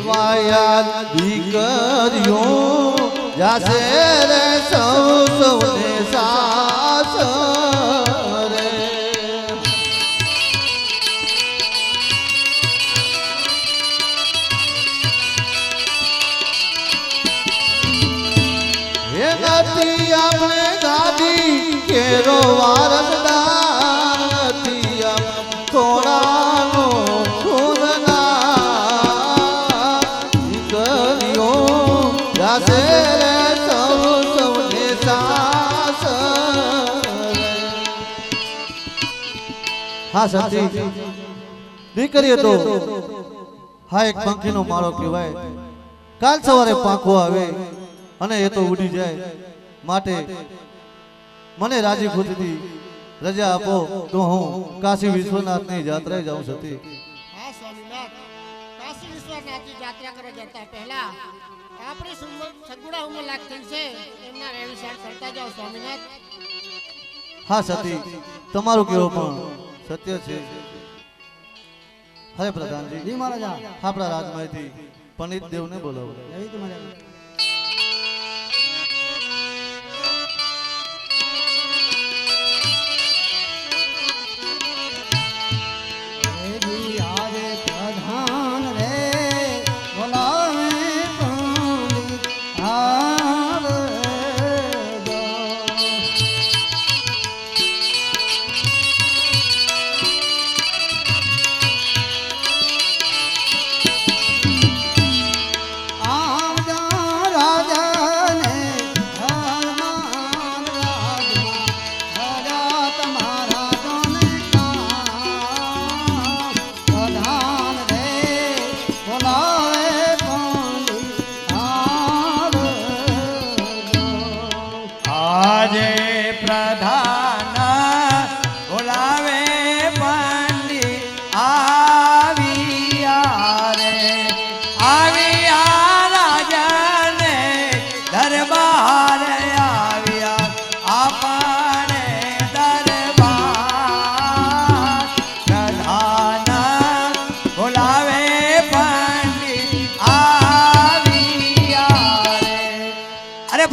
એવાયા દીકરીઓ જાસે રે સૌને સાસ રે હે નથી આપણે ગાદી કેરો વારસદાર નથી થોડાનો હા સતી દીકરી તો હા એક પંખીનો માળો કહેવાય કાલ સવારે પાંખો આવે અને એ તો ઉડી જાય માટે મને રાજી ખુદથી રજા આપો તો હું કાશી વિશ્વનાથની યાત્રાએ જાઉં સતી હા સ્વામીનાથ કાશી વિશ્વનાથની યાત્રા કરવા જતા પહેલા આપણી સગુણા ઉંમર લાગતી છે એમના રહેવિચાર કરતા જાઓ સ્વામીનાથ હા સતી તમારું કેવું પણ સત્ય છે હરે પ્રધાનજી જી મહારાજા આપણા રાજમાંથી પંડિત દેવને બોલાવો જય તમારા પ્રધાન રે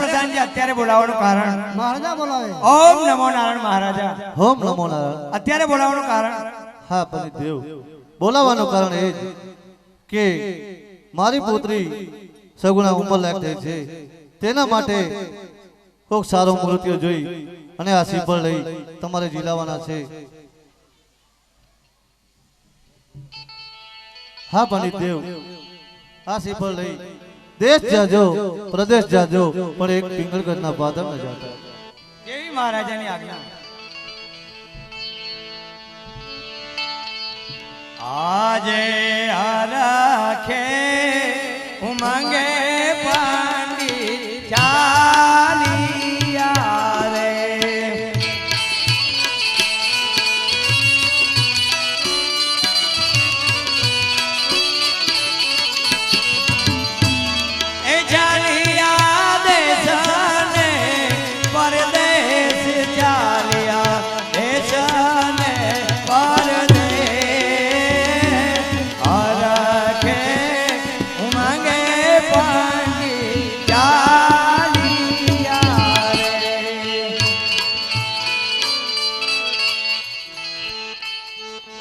બોલાવે અત્યારે બોલાવવાનું કારણ મહારાજા બોલાવે ઓમ નમો નારાયણ મહારાજા ઓમ નમો નારાયણ અત્યારે બોલાવવાનું કારણ હા પંડિત દેવ બોલાવવાનું કારણ એ જ કે મારી પુત્રી સગુણા ઉંમર લાયક થઈ છે તેના માટે કોક સારો મૂર્તિઓ જોઈ અને આ શ્રીફળ લઈ તમારે જીલાવાના છે હા પંડિત દેવ આ શ્રીફળ લઈ देश जाजो प्रदेश जाजो पर एक पिंगलगढ़ पादर न जाता केवी महाराजा ની આજ્ઞા આજે હરખે ઉમંગે પાંડી ચાલિયા રે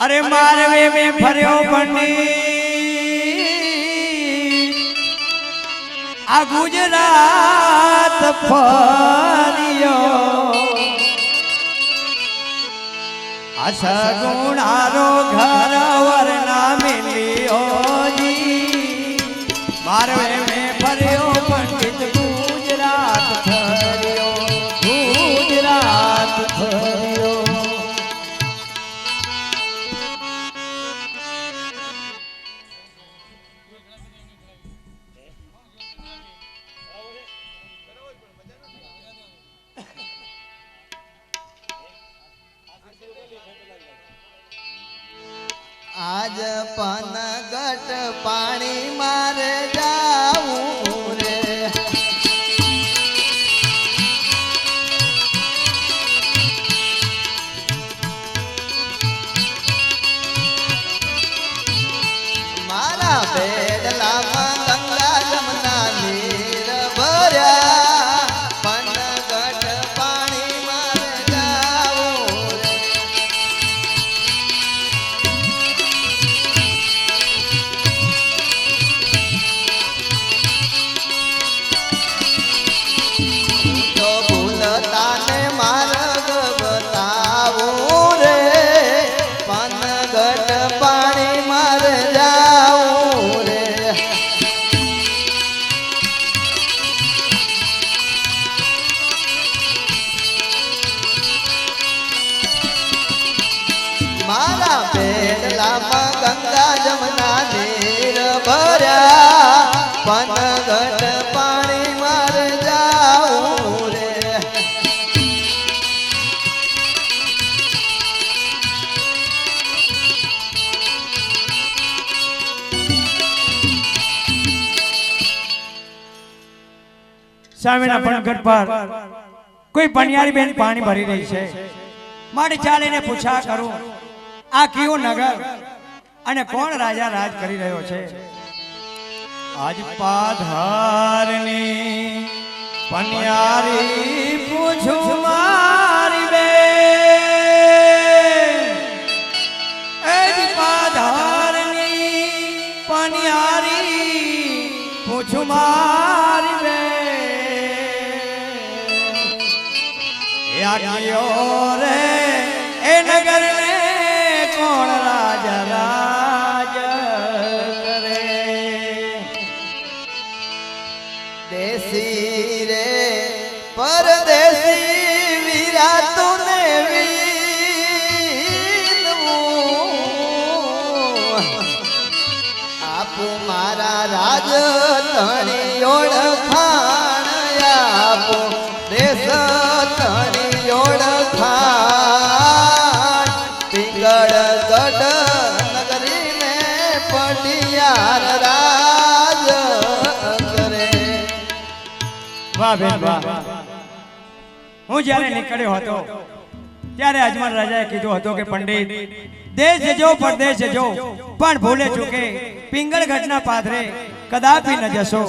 अरे मारवे में फरियो पंडित आ गुजरात फरियो आ सगुणारो घर वरना मिलियो जी मारवे में फरियो पंडित गुजरात फरियो गुजरात फरियो आज पनगट पानी मारे जाऊं रे मारा बेडला સામેના પણગઢ પર કોઈ પનિયારી બેન પાણી ભરી રહી છે. માટે ચાલીને પૂછા કરું આ કયું નગર અને કોણ રાજા રાજ કરી રહ્યો છે. આજ પાધારની પનિયારી પૂછું મારી બેન. આજ પાધારની પનિયારી પૂછું મારી બેન. યાગીઓ રે એ નગર ને કોણ રાજા રાજ કરે. દેશી રે પરદેશી વીરા તુને વીરવું આપું મારા રાજ તણી ઓળખાણ આપું દેશ તણી ઓળખાણ પિંગળગઢ નગરી ને પટિયાર રાજ કરે. વાહ બેન વાહ. હું જ્યારે નીકળ્યો હતો ત્યારે અજમલ રાજાએ કીધું હતું કે પંડિત દેશ જજો પરદેશ જજો પણ ભૂલે ચૂકે પિંગળગઢના પાદરે કદાપી ન જશો.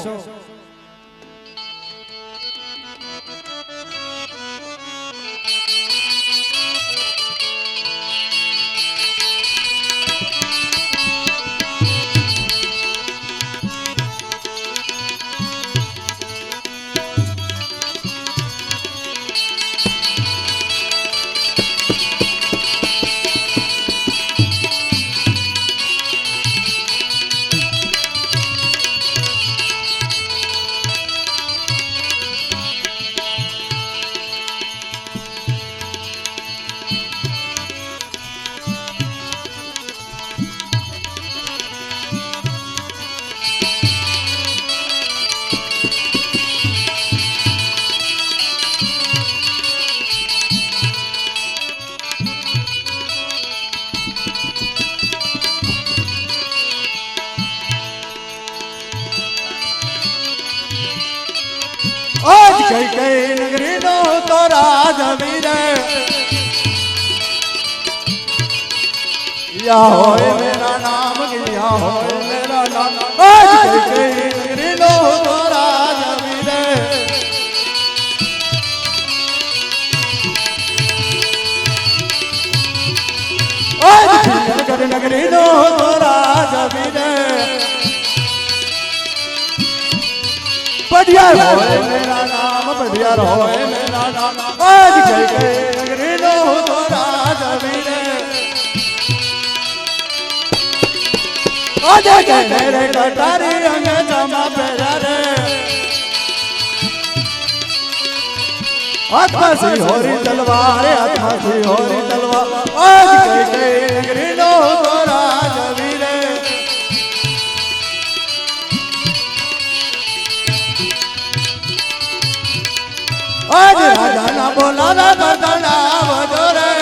आज कई कई नगरी नो तो राज वीरे या होए मेरा नाम या होए मेरा नाम. आज कई कई नगरी नो तो राज वीरे आज પિંગળગઢ નગરી નો તો રાજ વીરે पटियार होए मेरा नाम पटियार होए मेरा नाम. आज कई कई नगरी नो तो राज वीरे आज कई मेरे कटारी रंग जमा पेरा रे आत्मा सी होरी तलवार आत्मा सी होरी तलवार. आज कई कई नगरी नो तो राज वीरे आज राजा ना बोलावे बदना वजोरे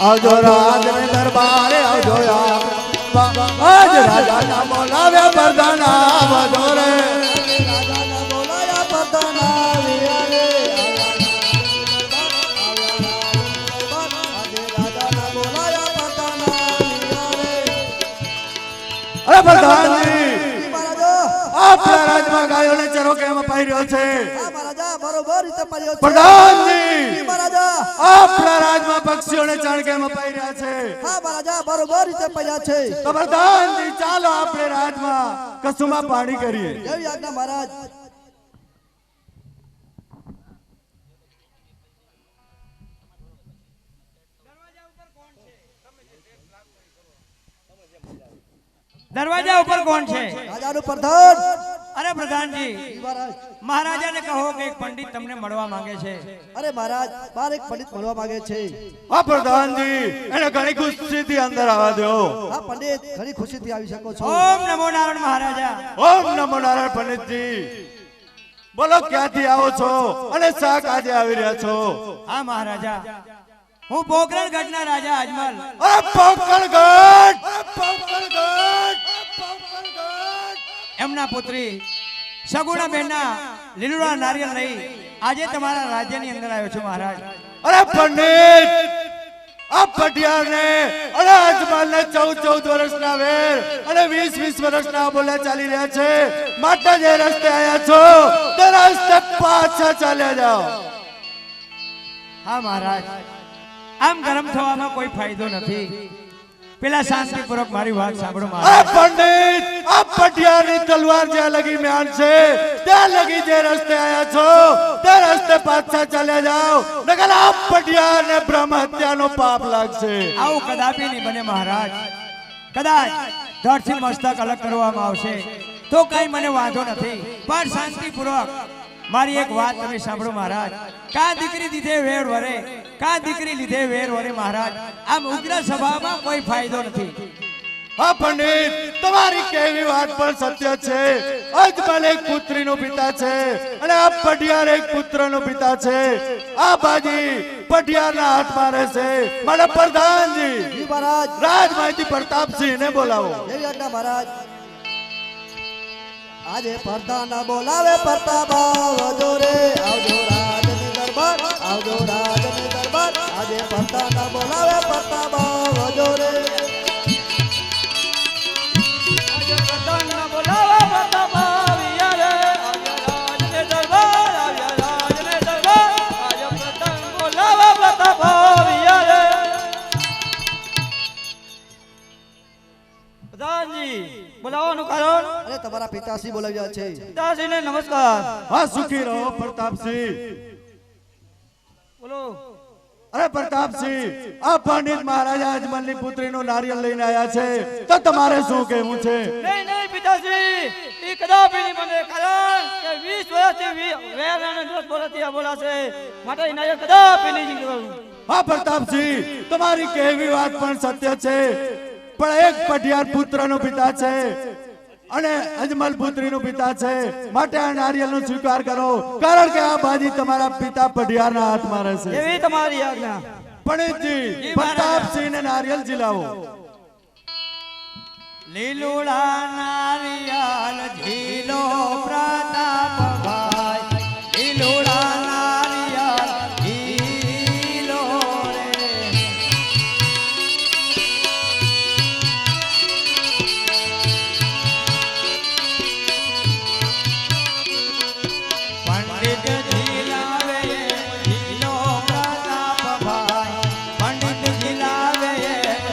आवजो राज में दरबार आवजो आज राजा ना बोलावे बदना वजोरे राजा ना बोलाया बदना विरे राजा ना बोलाया बदना विरे. अरे प्रधान जी આપણા રાજમાં ગાયોને ચરો કેમ પાઈ રહ્યો છે. મહારાજા બરોબર રીતે પડ્યો છે. પ્રધાનજી મહારાજા આપણા રાજમાં પક્ષીઓને ચણ કેમ પાઈ રહ્યા છે. હા મહારાજા બરોબર રીતે પડ્યા છે. તો પ્રધાનજી ચાલો આપણે રાજમાં કસુમાં પાણી કરીએ. જેવી આજ્ઞા મહારાજ. દરવાજા ઉપર કોણ છે. રાજાનું પ્રધાન. અરે પ્રધાનજી મહારાજ મહારાજાને કહો કે એક પંડિત તમને મળવા માંગે છે. અરે મહારાજ બાર એક પંડિત મળવા માંગે છે. હા પ્રધાનજી એને ઘણી ખુશીથી અંદર આવવા દો. હા પંડિત ઘણી ખુશીથી આવી શકો છો. ઓમ નમો નારાયણ મહારાજા. ઓમ નમો નારાયણ પંડિતજી બોલો ક્યાંથી આવો છો અને શા કાજે આવી રહ્યા છો. હા મહારાજા હું પોકરણગઢના રાજા અજમલ. અરે પોકરણગઢ એમના પુત્રી સગુણાબેનના લીલુડા નારિયેળ લઈ આજે તમારા રાજ્યની અંદર આવ્યો છું મહારાજ. અરે પંડિત, આ પટિયાર ને અને અજમલ ને 14 વર્ષના વેર અને 20 વર્ષના બોલે ચાલી રહ્યા છે. માટે જે રસ્તે આયા છો તે રસ્તે પાછા ચાલ્યા જાઓ. હા મહારાજ, આમ ગરમ થવામાં કોઈ ફાયદો નથી. પેલા શાંતિપૂર્વક મારી વાત સાંભળો અરે મહારાજ. પંડિત, આ પટિયારની તલવાર જ્યાં લગી મ્યાન છે ત્યાં લગી જે રસ્તે આયા છો તે રસ્તે પાછા ચાલ્યા જાઓ, નકર આ પટિયાર ને બ્રહ્મ હત્યાનો પાપ લાગશે. આવું કદાપી નહીં બને મહારાજ. કદાચ ધડથી મસ્તક અલગ કરવામાં આવશે તો કઈ મને વાંધો નથી, પણ શાંતિપૂર્વક મારી એક વાત તમે સાંભળો મહારાજ. કા દીકરી દીધે વેર વરે, કા દીકરી લીધે વેર વરે મહારાજ. આમ ઉગ્ર સભામાં કોઈ ફાયદો નથી. હા પંડિત, તમારી કેવી વાત પણ સત્ય છે. અજમલ એક પુત્રીનો પિતા છે અને આ પટિયાર એક પુત્રનો પિતા છે. આ બાજી પટિયારના હાથમાં રહેશે. મારા પ્રધાનજી જી મહારાજ, રાજમાહિતી પ્રતાપસિંહ ને બોલાવો. એવી આજ્ઞા મહારાજ. આજે પ્રધાન બોલાવે પ્રતાપ આવજો રે, આવજો રાજની દરબાર, આવજો રાજની દરબાર. આજે પ્રધાન બોલાવે પ્રતાપ આવજો રે. બોલાવવાનું કારણ? અરે તમારા પિતાશ્રી બોલાવ્યા છે. પિતાશ્રીને નમસ્કાર. હા, સુખી રહો પ્રતાપસિંહ. બોલો. અરે પ્રતાપસિંહ, આ પંડિત મહારાજા અજમલની પુત્રીનું નારિયેળ લઈને આવ્યા છે, તો તમારે શું કહેવું છે? નહીં નહીં પિતાશ્રી, એ કદાપી નહીં બને. કારણ કે 20 વર્ષથી વેર અને 10 વર્ષથી આ બોલાશે, માટે એ નારિયેળ કદાપી નહીં જીતવાનું. હા પ્રતાપસિંહ, તમારી કહેવી વાત પણ સત્ય છે, પણ એક પટિયાર પુત્રનો પિતા છે અને અજમલ પુત્રીનો પિતા છે. માટે આ નારિયેળનો સ્વીકાર કરો, કારણ કે આ બાજી તમારા પિતા પટિયારના હાથમાં રહેશે. એવી તમારી આજ્ઞા. પંડિતજી, પ્રતાપસિંહને નારિયેળ ઝીલાવો. લીલુડા નારિયેળ ઝીલો પ્રતાપભાઈ, લીલુડા નારિયેળ ઝીલો રે. પંડિત ઝીલાવે ઝીલો પ્રતાપભાઈ, પંડિત ઝીલાવે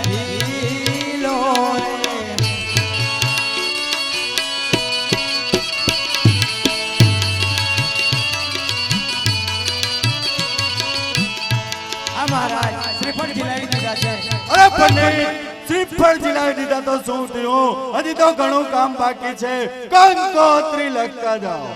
ઝીલો રે. મહારાજ શ્રીફળ ઝીલાવી દીધા છે. અરે પંડિત, શ્રીફળ ઝીલાવી દીધા તો શું થયું? હજી તો ઘણું કામ બાકી છે. કંકોત્રી લખતા જાઓ.